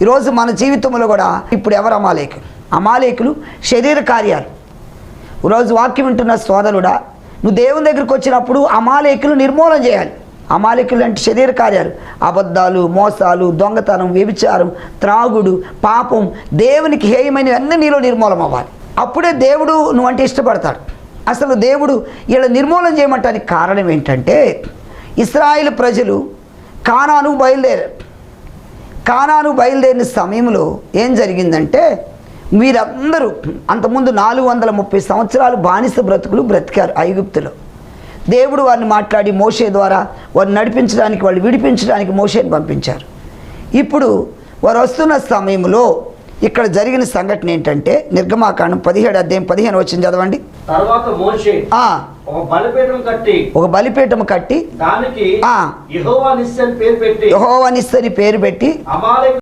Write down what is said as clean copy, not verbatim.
ఈరోజు మన జీవితంలో కూడా ఇప్పుడు ఎవరు అమాలేకులు? అమాలేకులు శరీర కార్యాలు. ఈరోజు వాక్యం వింటున్న సోదరుడా, నువ్వు దేవుని దగ్గరికి వచ్చినప్పుడు అమాలేకులు నిర్మూలన చేయాలి. అమాలేకులు అంటే శరీర కార్యాలు, అబద్ధాలు, మోసాలు, దొంగతనం, వ్యభిచారం, త్రాగుడు, పాపం, దేవునికి హేయమైనవన్నీ నీలో నిర్మూలం అవ్వాలి. అప్పుడే దేవుడు నువ్వంటే ఇష్టపడతాడు. అసలు దేవుడు ఇలా నిర్మూలన చేయమంటానికి కారణం ఏంటంటే, ఇశ్రాయేలు ప్రజలు కానాను బయలుదేరిన సమయంలో ఏం జరిగిందంటే, వీరందరూ అంతకుముందు 430 సంవత్సరాలు బానిస బ్రతికారు ఐగుప్తులో. దేవుడు వారిని మాట్లాడి మోషే ద్వారా వారిని నడిపించడానికి, వాళ్ళు విడిపించడానికి మోషేని పంపించారు. ఇప్పుడు వారు వస్తున్న సమయంలో ఇక్కడ జరిగిన సంఘటన ఏంటంటే, నిర్గమాకాండం 17 అధ్యాయం 15 వచ్చింది చదవండి. తర్వాత మోషే ఒక బలిపీఠం కట్టి దానికి యెహోవా నిస్సి అని పేరు పెట్టి